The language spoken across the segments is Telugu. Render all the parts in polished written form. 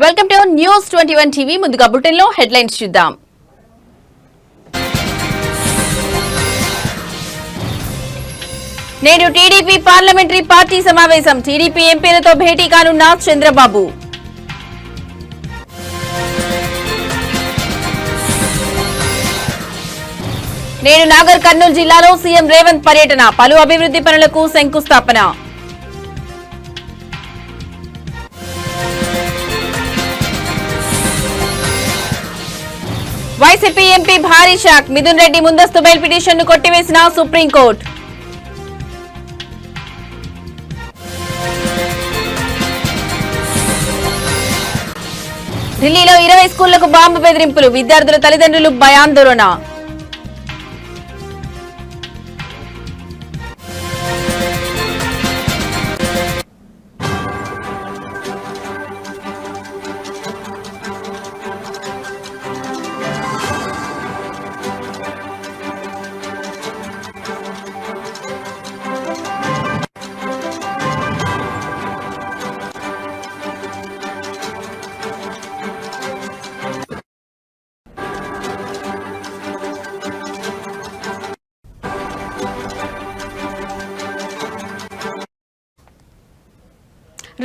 Welcome to news 21 TV. ముందుగా బులెటిన్ లో హెడ్లైన్స్ చూద్దాం. నేడు టీడీపీ పార్లమెంటరీ పార్టీ సమావేశం. టీడీపీ ఎంపీలతో భేటీ కానున్న చంద్రబాబు. నేడు నాగర్ కర్నూలు జిల్లాలో సీఎం రేవంత్ పర్యటన. పలు అభివృద్ధి పనులకు శంకుస్థాపన. వైసీపీ ఎంపీ భారీ షాక్. మిథున్ రెడ్డి ముందస్తు బెయిల్ పిటిషన్ ను కొట్టివేసిన సుప్రీంకోర్టు. ఢిల్లీలో 20 స్కూళ్లకు బాంబు బెదిరింపులు. విద్యార్థుల తల్లిదండ్రులు భయాందోళన.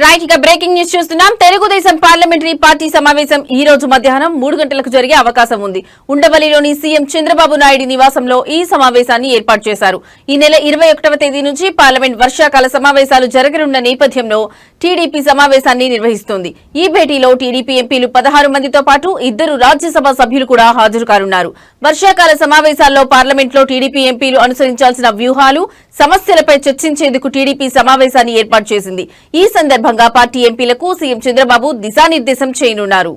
రైట్, ఇక బ్రేకింగ్ న్యూస్ చూస్తున్నాం. తెలుగుదేశం పార్లమెంటరీ పార్టీ సమావేశం ఈ రోజు మధ్యాహ్నం 3 గంటలకు జరిగే అవకాశం ఉంది. ఉండవల్లిలోని సీఎం చంద్రబాబు నాయుడు నివాసంలో ఈ సమావేశాన్ని ఏర్పాటు చేశారు. ఈ నెల 21వ తేదీ నుంచి పార్లమెంట్ వర్షాకాల సమావేశాలు జరగనున్న నేపథ్యంలో టీడీపీ సమావేశాన్ని నిర్వహిస్తోంది. ఈ భేటీలో టీడీపీ ఎంపీలు 16 మందితో పాటు 2 రాజ్యసభ సభ్యులు కూడా హాజరు కానున్నారు. వర్షాకాల సమావేశాల్లో పార్లమెంట్లో టీడీపీ ఎంపీలు అనుసరించాల్సిన వ్యూహాలు, సమస్యలపై చర్చించేందుకు టీడీపీ సమావేశాన్ని ఏర్పాటు చేసింది. ఈ సందర్భంగా పార్టీ ఎంపీలకు సీఎం చంద్రబాబు దిశానిర్దేశం చేయనున్నారు.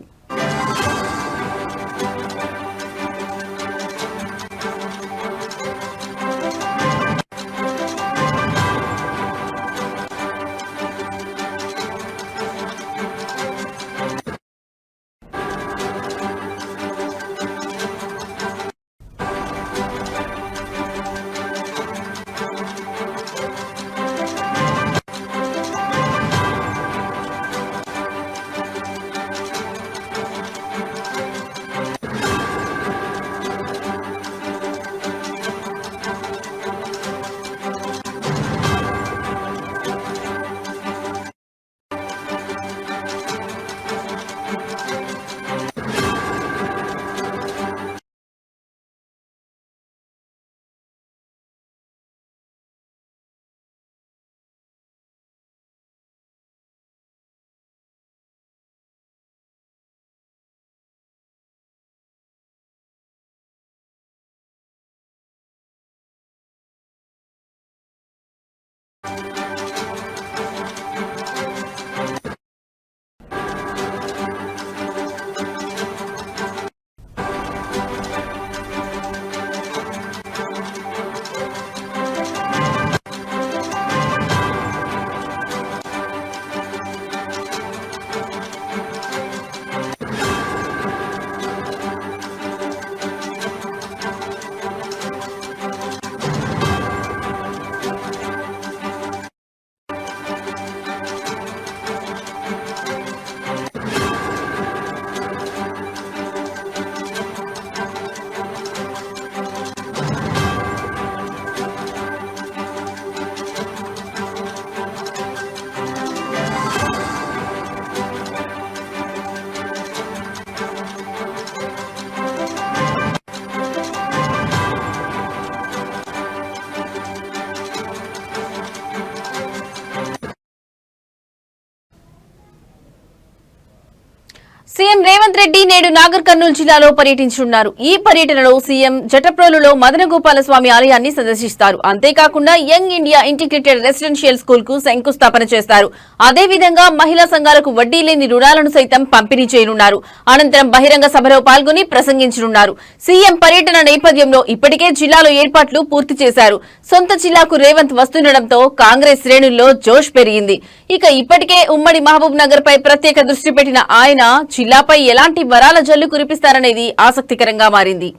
సీఎం రేవంత్ రెడ్డి నేడు నాగర్ కర్నూలు జిల్లాలో పర్యటించనున్నారు. ఈ పర్యటనలో సీఎం జటప్రోలులో మదనగోపాల స్వామి ఆలయాన్ని సందర్శిస్తారు. అంతేకాకుండా young India integrated residential school కు శంకుస్థాపన చేస్తారు. అదేవిధంగా మహిళా సంఘాలకు వడ్డీ లేని రుణాలను సైతం పంపిణీ చేయనున్నారు. అనంతరం బహిరంగ సభలో పాల్గొని ప్రసంగించనున్నారు. సీఎం పర్యటన నేపథ్యంలో ఇప్పటికే జిల్లాలో ఏర్పాట్లు పూర్తి చేశారు. సొంత జిల్లాకు రేవంత్ వస్తుండటంతో కాంగ్రెస్ శ్రేణుల్లో జోష్ పెరిగింది. ఇక ఇప్పటికే ఉమ్మడి మహబూబ్ నగర్ పై ప్రత్యేక దృష్టి పెట్టిన ఆయన జిల్లాపై ఎలాంటి వరాల జల్లు కురిపిస్తారనేది ఆసక్తికరంగా మారింది.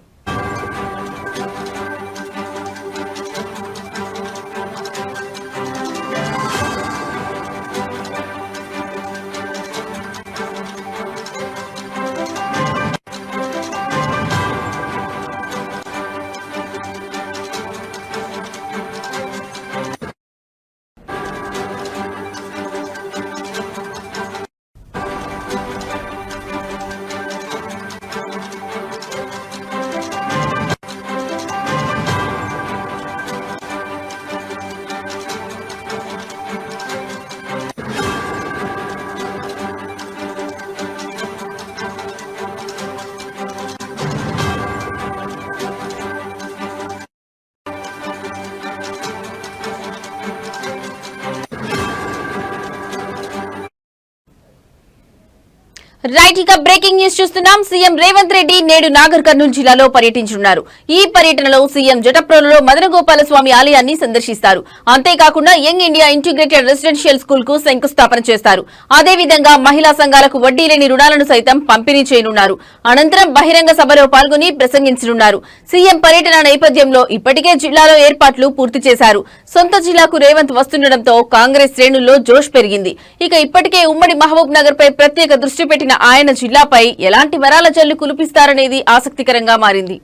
రైట్ ఇక బ్రేకింగ్ న్యూస్ చూస్తున్నాం. సీఎం రేవంత్ రెడ్డి నేడు నాగర్ కర్నూలు జిల్లాలో పర్యటించనున్నారు. ఈ పర్యటనలో సీఎం జటప్రోలులో మదనగోపాల స్వామి ఆలయాన్ని సందర్శిస్తారు. అంతేకాకుండా young India integrated residential school కు శంకుస్థాపన చేస్తారు. అదేవిధంగా మహిళా సంఘాలకు వడ్డీ లేని రుణాలను సైతం పంపిణీ చేయనున్నారు. అనంతరం బహిరంగ సభలో పాల్గొని ప్రసంగించనున్నారు. సీఎం పర్యటన నేపథ్యంలో ఇప్పటికే జిల్లాలో ఏర్పాట్లు పూర్తి చేశారు. సొంత జిల్లాకు రేవంత్ వస్తుండటంతో కాంగ్రెస్ శ్రేణుల్లో జోష్ పెరిగింది. ఇక ఇప్పటికే ఉమ్మడి మహబూబ్ నగర్ పై ప్రత్యేక దృష్టి పెట్టిన ఆయన జిల్లాపై ఎలాంటి వరాల జల్లు కురిపిస్తారనేది ఆసక్తికరంగా మారింది.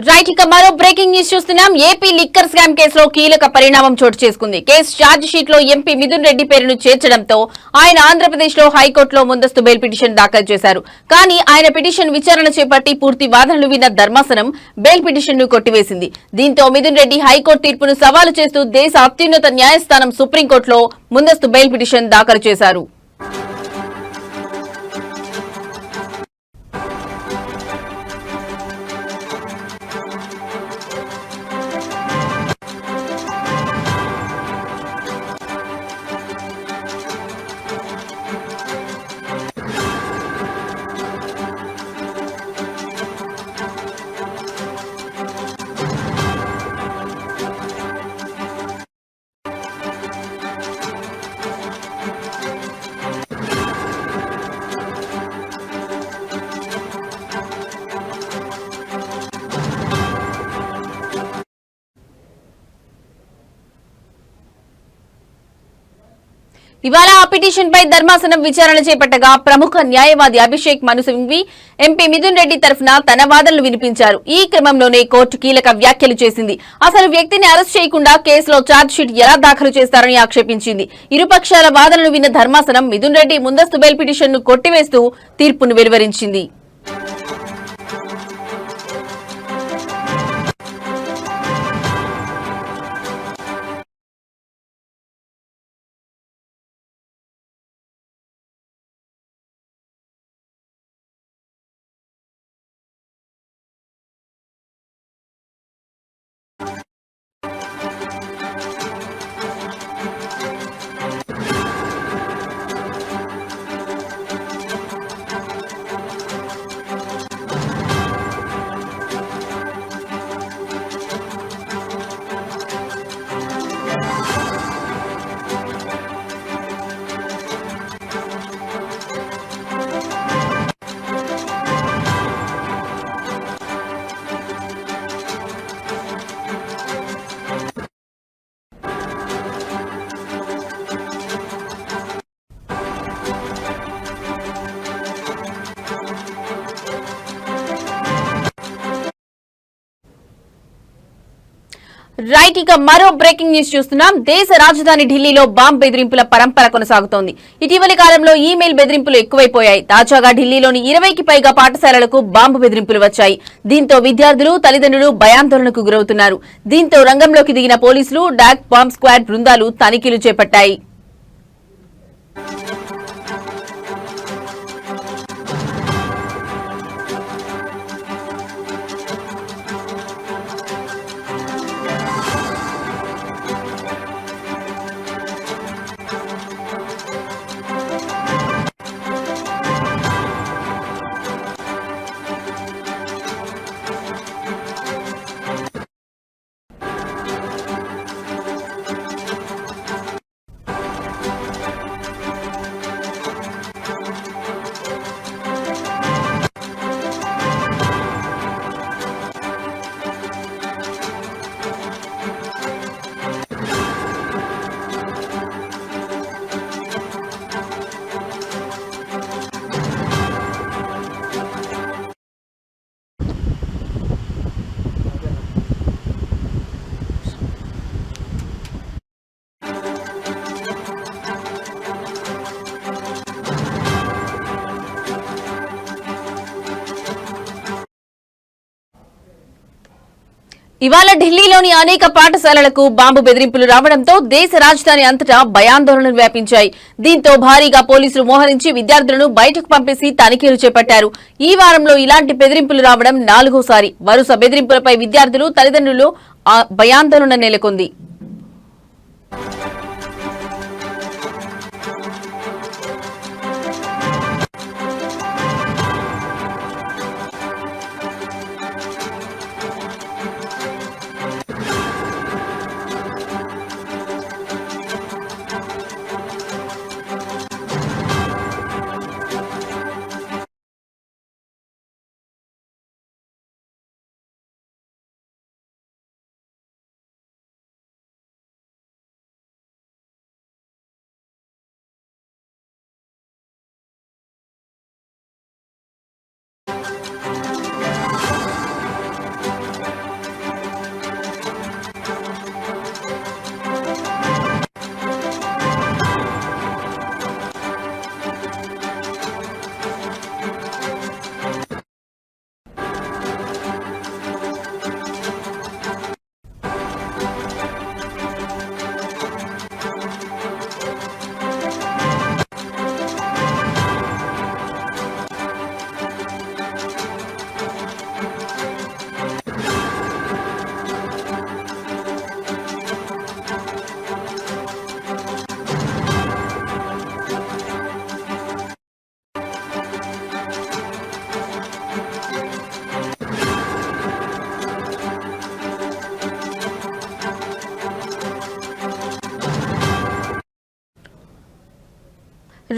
రైట్ ఇక మరో బ్రేకింగ్ న్యూస్ చూస్తున్నాం. ఏపీ లిక్కర్ స్కామ్ కేసులో కీలక పరిణామం చోటు చేసుకుంది. కేసు ఛార్జ్ షీట్ లో ఎంపీ మిథున్ రెడ్డి పేరును చేర్చడంతో ఆయన ఆంధ్రప్రదేశ్ లో హైకోర్టులో ముందస్తు బెయిల్ పిటిషన్ దాఖలు చేశారు. కానీ ఆయన పిటిషన్ విచారణ చేపట్టి పూర్తి వాదనలు విన్న ధర్మాసనం బెయిల్ పిటిషన్ ను కొట్టివేసింది. దీంతో మిథున్ రెడ్డి హైకోర్టు తీర్పును సవాలు చేస్తూ దేశ అత్యున్నత న్యాయస్థానం సుప్రీంకోర్టులో ముందస్తు బెయిల్ పిటిషన్ దాఖలు చేశారు. ఇవాళ ఆ పిటిషన్ పై ధర్మాసనం విచారణ చేపట్టగా ప్రముఖ న్యాయవాది అభిషేక్ మను సింఘ్వి ఎంపీ మిథున్ రెడ్డి తరఫున తన వాదనలు వినిపించారు. ఈ క్రమంలోనే కోర్టు కీలక వ్యాఖ్యలు చేసింది. అసలు వ్యక్తిని అరెస్ట్ చేయకుండా కేసులో ఛార్జ్ షీట్ ఎలా దాఖలు చేస్తారని ఆక్షేపించింది. ఇరుపక్షాల వాదనలు విన్న ధర్మాసనం మిథున్ రెడ్డి ముందస్తు బెయిల్ పిటిషన్ ను కొట్టివేస్తూ తీర్పును వెలువరించింది. రైట్ ఇక మరో బ్రేకింగ్ న్యూస్ చూస్తున్నాం. దేశ రాజధాని ఢిల్లీలో బాంబ్ బెదిరింపుల పరంపర కొనసాగుతోంది. ఇటీవలి కాలంలో ఈమెయిల్ బెదిరింపులు ఎక్కువైపోయాయి. తాజాగా ఢిల్లీలోని 20కి పైగా పాఠశాలలకు బాంబు బెదిరింపులు వచ్చాయి. దీంతో విద్యార్థులు తల్లిదండ్రులు భయాందోళనకు గురవుతున్నారు. దీంతో రంగంలోకి దిగిన పోలీసులు డాక్ బాంబ్ స్క్వాడ్ బృందాలు తనిఖీలు చేపట్టాయి. ఇవాళ ఢిల్లీలోని అనేక పాఠశాలలకు బాంబు బెదిరింపులు రావడంతో దేశ రాజధాని అంతటా భయాందోళనలు వ్యాపించాయి. దీంతో భారీగా పోలీసులు మోహరించి విద్యార్థులను బయటకు పంపేసి తనిఖీలు చేపట్టారు. ఈ వారంలో ఇలాంటి బెదిరింపులు రావడం 4వసారి. వరుస బెదిరింపులపై విద్యార్థులు, తల్లిదండ్రులు భయాందోళన నెలకొంది.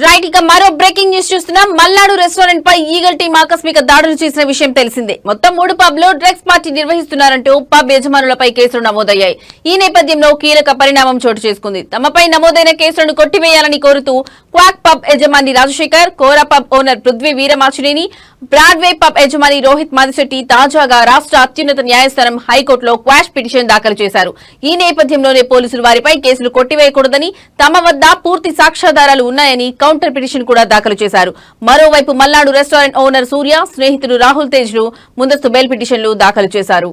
రైట్, ఇక మరో బ్రేకింగ్ న్యూస్ చూస్తున్నాం. మల్నాడు రెస్టారెంట్ పై ఈగల్ టీం ఆకస్మిక దాడులు చేసిన విషయం తెలిసిందే. మొత్తం 3 పబ్ లో డ్రగ్స్ పార్టీ నిర్వహిస్తున్నారంటూ పబ్ యజమానులపై కేసులు నమోదయ్యాయి. ఈ నేపథ్యంలో కీలక పరిణామం చోటు చేసుకుంది. తమపై నమోదైన కేసులను కొట్టివేయాలని కోరుతూ క్వాక్ పబ్ యజమాని Rajasekhar, Kora pub owner Prithvi Veeramachineni, Broadway pub యజమాని రోహిత్ మాదిశెట్టి తాజాగా రాష్ట్ర అత్యున్నత న్యాయస్థానం హైకోర్టులో క్వాష్ పిటిషన్ దాఖలు చేశారు. ఈ నేపథ్యంలోనే పోలీసులు వారిపై కేసులు కొట్టివేయకూడదని, తమ వద్ద పూర్తి సాక్ష్యాధారాలు ఉన్నాయని కౌంటర్ పిటిషన్ కూడా దాఖలు చేశారు. మరోవైపు మల్నాడు రెస్టారెంట్ ఓనర్ సూర్య, స్నేహితుడు రాహుల్ తేజ్ లు ముందస్తు బెయిల్ పిటిషన్లు దాఖలు చేశారు.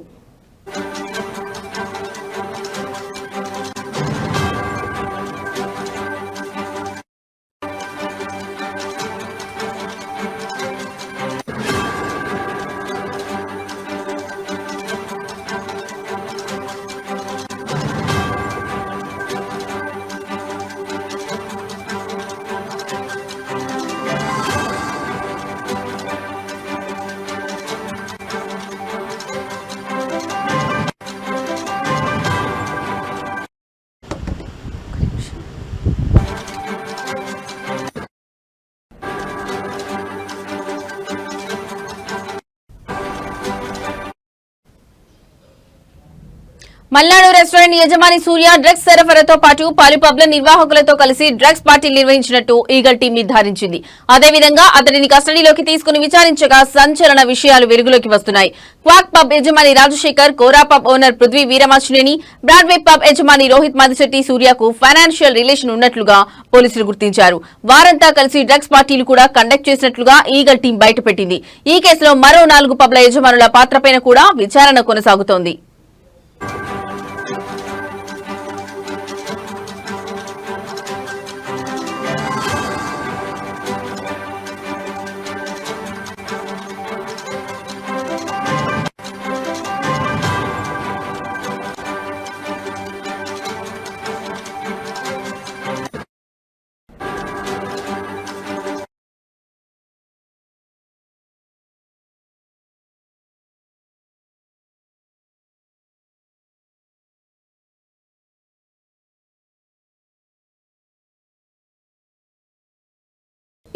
మల్నాడు రెస్టారెంట్ యజమాని సూర్య డ్రగ్స్ సరఫరాతో పాటు పలు పబ్ల నిర్వాహకులతో కలిసి డ్రగ్స్ పార్టీలు నిర్వహించినట్టు ఈగల్ టీం నిర్ధారించింది. అదేవిధంగా అతడిని కస్టడీలోకి తీసుకుని విచారించగా సంచలన విషయాలు వెలుగులోకి వస్తున్నాయి. క్వాక్ పబ్ యజమాని Rajasekhar, Kora pub owner Prithvi Veeramachineni, Broadway pub యజమాని రోహిత్ మాదిశెట్టి సూర్యకు ఫైనాన్షియల్ రిలేషన్ ఉన్నట్లుగా పోలీసులు గుర్తించారు. వారంతా కలిసి డ్రగ్స్ పార్టీలు కూడా కండక్ట్ చేసినట్లుగా ఈగల్ టీం బయటపెట్టింది. ఈ కేసులో మరో 4 పబ్ల యజమానుల పాత్రపైన కూడా విచారణ కొనసాగుతోంది.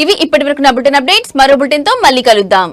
ఇవి ఇప్పటివరకు నా బులెటిన్ అప్డేట్స్. మరో బులెటిన్ తో మళ్ళీ కలుద్దాం.